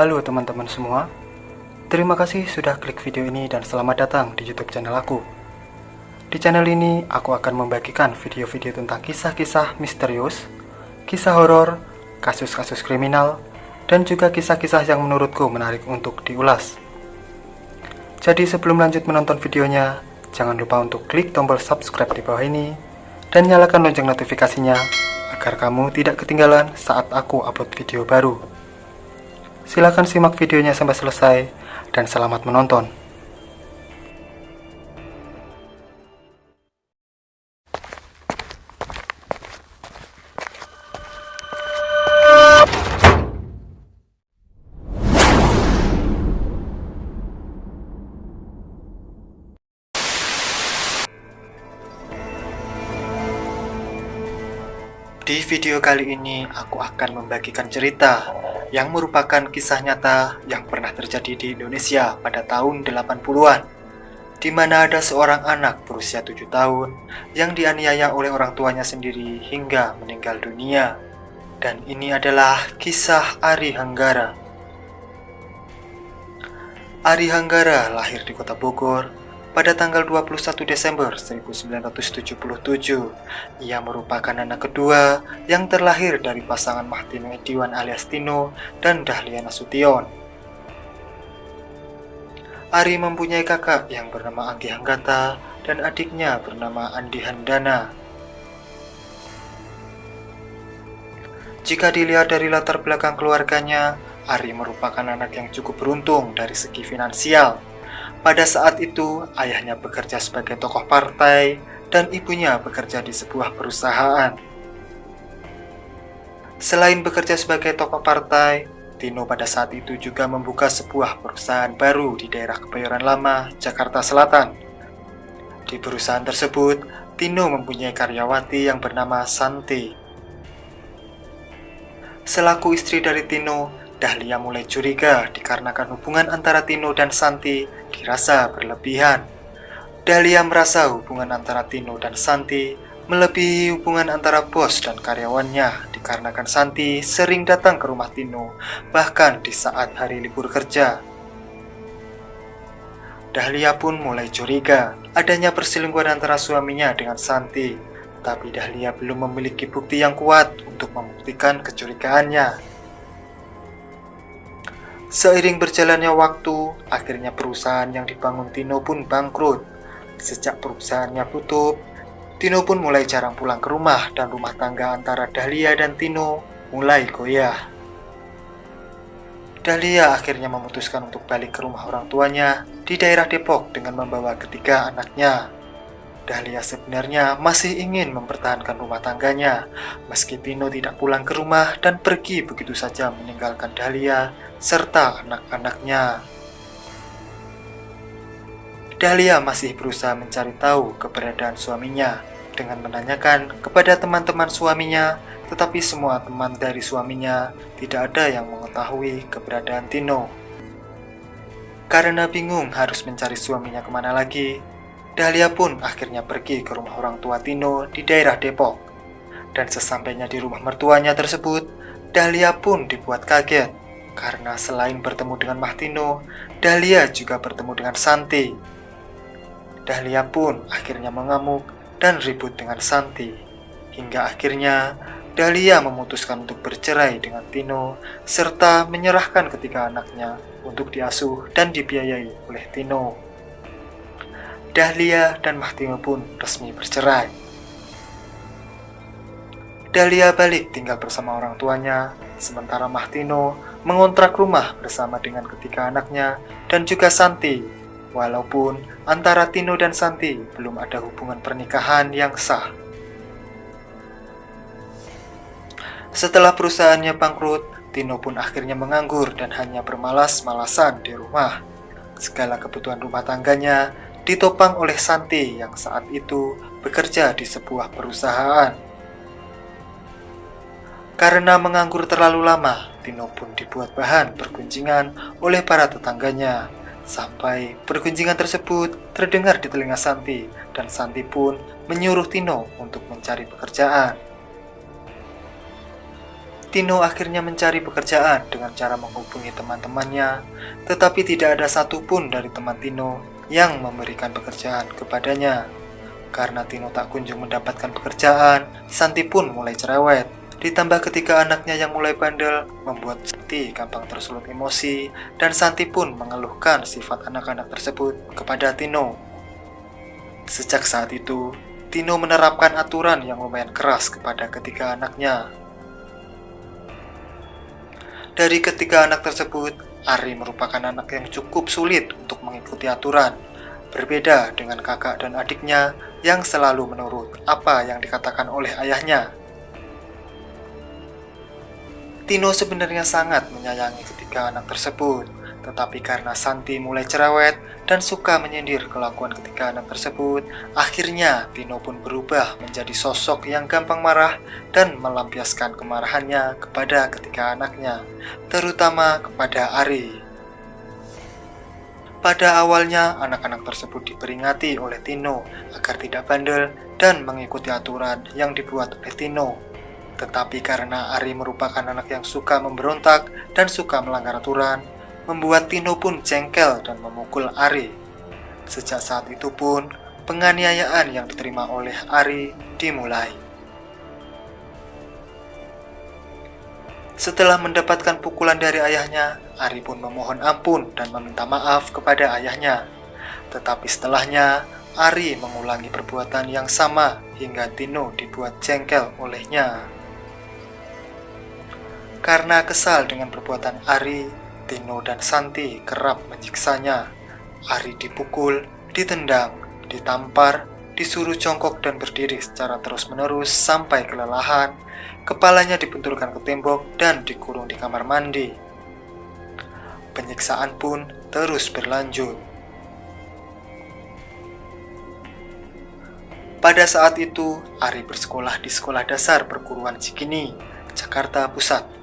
Halo teman-teman semua, terima kasih sudah klik video ini dan selamat datang di YouTube channel aku. Di channel ini, aku akan membagikan video-video tentang kisah-kisah misterius, kisah horor, kasus-kasus kriminal, dan juga kisah-kisah yang menurutku menarik untuk diulas. Jadi sebelum lanjut menonton videonya, jangan lupa untuk klik tombol subscribe di bawah ini, dan nyalakan lonceng notifikasinya, agar kamu tidak ketinggalan saat aku upload video baru. Silakan simak videonya sampai selesai, dan selamat menonton. Di video kali ini, aku akan membagikan cerita yang merupakan kisah nyata yang pernah terjadi di Indonesia pada tahun 80-an, di mana ada seorang anak berusia 7 tahun yang dianiaya oleh orang tuanya sendiri hingga meninggal dunia. Dan ini adalah kisah Ari Hanggara. Ari Hanggara lahir di kota Bogor pada tanggal 21 Desember 1977. Ia merupakan anak kedua yang terlahir dari pasangan Mahtino Ediwan alias Tino dan Dahlia Nasution. Ari mempunyai kakak yang bernama Anggi Hanggata dan adiknya bernama Andi Handana. Jika dilihat dari latar belakang keluarganya, Ari merupakan anak yang cukup beruntung dari segi finansial. Pada saat itu, ayahnya bekerja sebagai tokoh partai dan ibunya bekerja di sebuah perusahaan. Selain bekerja sebagai tokoh partai, Tino pada saat itu juga membuka sebuah perusahaan baru di daerah Kebayoran Lama, Jakarta Selatan. Di perusahaan tersebut, Tino mempunyai karyawati yang bernama Santi. Selaku istri dari Tino, Dahlia mulai curiga dikarenakan hubungan antara Tino dan Santi dirasa berlebihan. Dahlia merasa hubungan antara Tino dan Santi melebihi hubungan antara bos dan karyawannya dikarenakan Santi sering datang ke rumah Tino, bahkan di saat hari libur kerja. Dahlia pun mulai curiga adanya perselingkuhan antara suaminya dengan Santi, tapi Dahlia belum memiliki bukti yang kuat untuk membuktikan kecurigaannya. Seiring berjalannya waktu, akhirnya perusahaan yang dibangun Tino pun bangkrut. Sejak perusahaannya tutup, Tino pun mulai jarang pulang ke rumah dan rumah tangga antara Dahlia dan Tino mulai goyah. Dahlia akhirnya memutuskan untuk balik ke rumah orang tuanya di daerah Depok dengan membawa ketiga anaknya. Dahlia sebenarnya masih ingin mempertahankan rumah tangganya, meski Tino tidak pulang ke rumah dan pergi begitu saja meninggalkan Dahlia serta anak-anaknya. Dahlia masih berusaha mencari tahu keberadaan suaminya dengan menanyakan kepada teman-teman suaminya, tetapi semua teman dari suaminya tidak ada yang mengetahui keberadaan Tino. Karena bingung harus mencari suaminya kemana lagi, Dahlia pun akhirnya pergi ke rumah orang tua Tino di daerah Depok. Dan sesampainya di rumah mertuanya tersebut, Dahlia pun dibuat kaget karena selain bertemu dengan Mahtino, Dahlia juga bertemu dengan Santi. Dahlia pun akhirnya mengamuk dan ribut dengan Santi, hingga akhirnya Dahlia memutuskan untuk bercerai dengan Tino serta menyerahkan ketiga anaknya untuk diasuh dan dibiayai oleh Tino. Dahlia dan Mahtino pun resmi bercerai. Dahlia balik tinggal bersama orang tuanya, sementara Mahtino mengontrak rumah bersama dengan ketiga anaknya dan juga Santi, walaupun antara Tino dan Santi belum ada hubungan pernikahan yang sah. Setelah perusahaannya bangkrut, Tino pun akhirnya menganggur dan hanya bermalas-malasan di rumah. Segala kebutuhan rumah tangganya ditopang oleh Santi yang saat itu bekerja di sebuah perusahaan. Karena menganggur terlalu lama, Tino pun dibuat bahan pergunjingan oleh para tetangganya. Sampai pergunjingan tersebut terdengar di telinga Santi, dan Santi pun menyuruh Tino untuk mencari pekerjaan. Tino akhirnya mencari pekerjaan dengan cara menghubungi teman-temannya, tetapi tidak ada satupun dari teman Tino yang memberikan pekerjaan kepadanya. Karena Tino tak kunjung mendapatkan pekerjaan, Santi pun mulai cerewet. Ditambah ketika anaknya yang mulai bandel membuat Santi gampang tersulut emosi, dan Santi pun mengeluhkan sifat anak-anak tersebut kepada Tino. Sejak saat itu, Tino menerapkan aturan yang lumayan keras kepada ketiga anaknya. Dari ketiga anak tersebut, Ari merupakan anak yang cukup sulit untuk mengikuti aturan. Berbeda dengan kakak dan adiknya yang selalu menurut apa yang dikatakan oleh ayahnya. Tino sebenarnya sangat menyayangi ketiga anak tersebut, tetapi karena Santi mulai cerewet dan suka menyindir kelakuan ketiga anak tersebut, akhirnya Tino pun berubah menjadi sosok yang gampang marah dan melampiaskan kemarahannya kepada ketiga anaknya, terutama kepada Ari. Pada awalnya, anak-anak tersebut diperingati oleh Tino agar tidak bandel dan mengikuti aturan yang dibuat oleh Tino. Tetapi karena Ari merupakan anak yang suka memberontak dan suka melanggar aturan, membuat Tino pun jengkel dan memukul Ari. Sejak saat itu pun, penganiayaan yang diterima oleh Ari dimulai. Setelah mendapatkan pukulan dari ayahnya, Ari pun memohon ampun dan meminta maaf kepada ayahnya. Tetapi setelahnya, Ari mengulangi perbuatan yang sama hingga Tino dibuat jengkel olehnya. Karena kesal dengan perbuatan Ari, Tino dan Santi kerap menyiksanya. Ari dipukul, ditendang, ditampar, disuruh jongkok dan berdiri secara terus-menerus sampai kelelahan. Kepalanya dibenturkan ke tembok dan dikurung di kamar mandi. Penyiksaan pun terus berlanjut. Pada saat itu, Ari bersekolah di Sekolah Dasar Perguruan Cikini, Jakarta Pusat.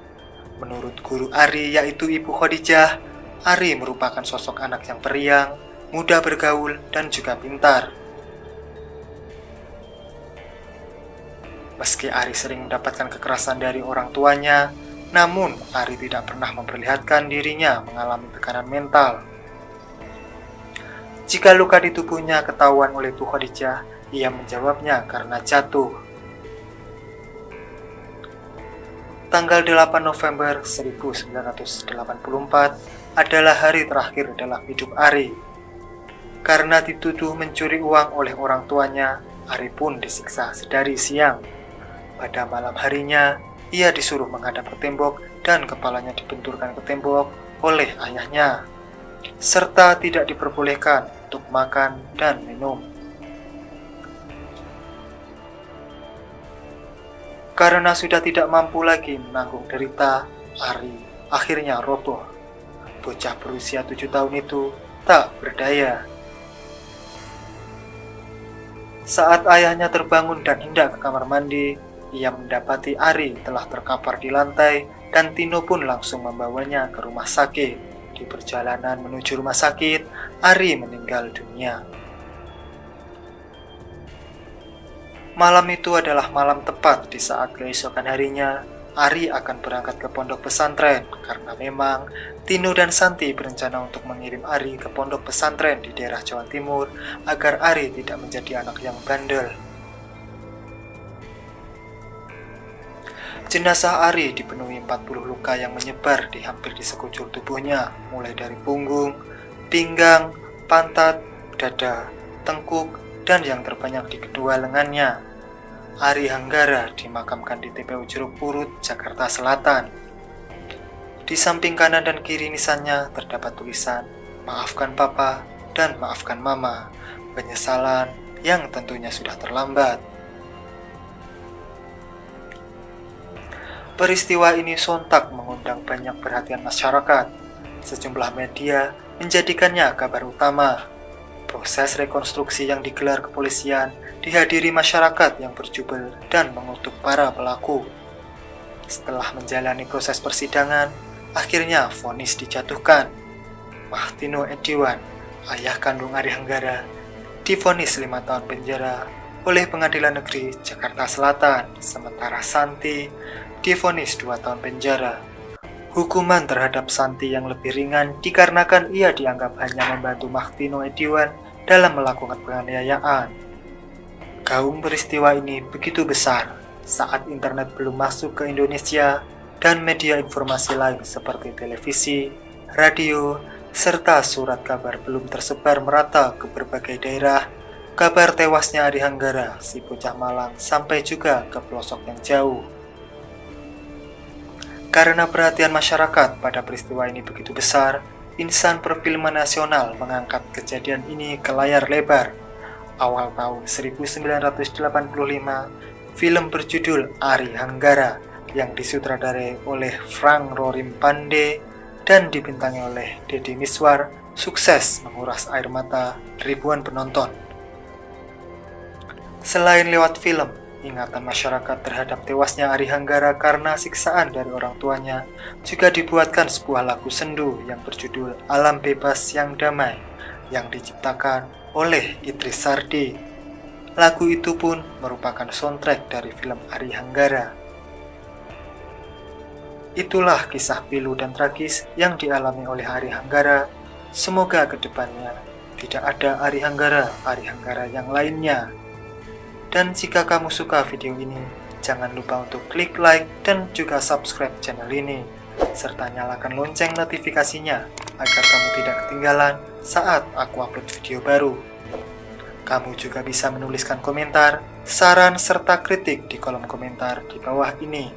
Menurut guru Ari yaitu Ibu Khadijah, Ari merupakan sosok anak yang periang, mudah bergaul, dan juga pintar. Meski Ari sering mendapatkan kekerasan dari orang tuanya, namun Ari tidak pernah memperlihatkan dirinya mengalami tekanan mental. Jika luka di tubuhnya ketahuan oleh Bu Khadijah, ia menjawabnya karena jatuh. Tanggal 8 November 1984 adalah hari terakhir dalam hidup Ari. Karena dituduh mencuri uang oleh orang tuanya, Ari pun disiksa sedari siang. Pada malam harinya, ia disuruh menghadap ke tembok dan kepalanya dibenturkan ke tembok oleh ayahnya, serta tidak diperbolehkan untuk makan dan minum. Karena sudah tidak mampu lagi menanggung derita, Ari akhirnya roboh. Bocah berusia 7 tahun itu tak berdaya. Saat ayahnya terbangun dan hendak ke kamar mandi, ia mendapati Ari telah terkapar di lantai dan Tino pun langsung membawanya ke rumah sakit. Di perjalanan menuju rumah sakit, Ari meninggal dunia. Malam itu adalah malam tepat di saat keesokan harinya, Ari akan berangkat ke pondok pesantren karena memang Tino dan Santi berencana untuk mengirim Ari ke pondok pesantren di daerah Jawa Timur agar Ari tidak menjadi anak yang bandel. Jenazah Ari dipenuhi 40 luka yang menyebar di hampir di sekujur tubuhnya, mulai dari punggung, pinggang, pantat, dada, tengkuk, dan yang terbanyak di kedua lengannya. Ari Hanggara dimakamkan di TPU Jeruk Purut, Jakarta Selatan. Di samping kanan dan kiri nisannya terdapat tulisan, "Maafkan Papa dan maafkan Mama, penyesalan yang tentunya sudah terlambat." Peristiwa ini sontak mengundang banyak perhatian masyarakat. Sejumlah media menjadikannya kabar utama. Proses rekonstruksi yang digelar kepolisian dihadiri masyarakat yang berjubel dan mengutuk para pelaku. Setelah menjalani proses persidangan, akhirnya vonis dijatuhkan. Mahtino Ediwan, ayah kandung Ari Hanggara, divonis 5 tahun penjara oleh Pengadilan Negeri Jakarta Selatan, sementara Santi divonis 2 tahun penjara. Hukuman terhadap Santi yang lebih ringan dikarenakan ia dianggap hanya membantu Maktino Ediwan dalam melakukan penganiayaan. Gaung peristiwa ini begitu besar saat internet belum masuk ke Indonesia dan media informasi lain seperti televisi, radio, serta surat kabar belum tersebar merata ke berbagai daerah. Kabar tewasnya Ari Hanggara, si bocah Malang, sampai juga ke pelosok yang jauh. Karena perhatian masyarakat pada peristiwa ini begitu besar, insan perfilman nasional mengangkat kejadian ini ke layar lebar. Awal tahun 1985, film berjudul Ari Hanggara yang disutradarai oleh Frank Rorim Pande dan dibintangi oleh Deddy Miswar sukses menguras air mata ribuan penonton. Selain lewat film, ingatan masyarakat terhadap tewasnya Ari Hanggara karena siksaan dari orang tuanya juga dibuatkan sebuah lagu sendu yang berjudul Alam Bebas Yang Damai yang diciptakan oleh Idris Sardi. Lagu itu pun merupakan soundtrack dari film Ari Hanggara. Itulah kisah pilu dan tragis yang dialami oleh Ari Hanggara. Semoga kedepannya tidak ada Ari Hanggara yang lainnya. Dan jika kamu suka video ini, jangan lupa untuk klik like dan juga subscribe channel ini, serta nyalakan lonceng notifikasinya agar kamu tidak ketinggalan saat aku upload video baru. Kamu juga bisa menuliskan komentar, saran, serta kritik di kolom komentar di bawah ini.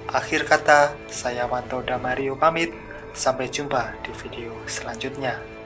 Akhir kata, saya Wanto Damario pamit, sampai jumpa di video selanjutnya.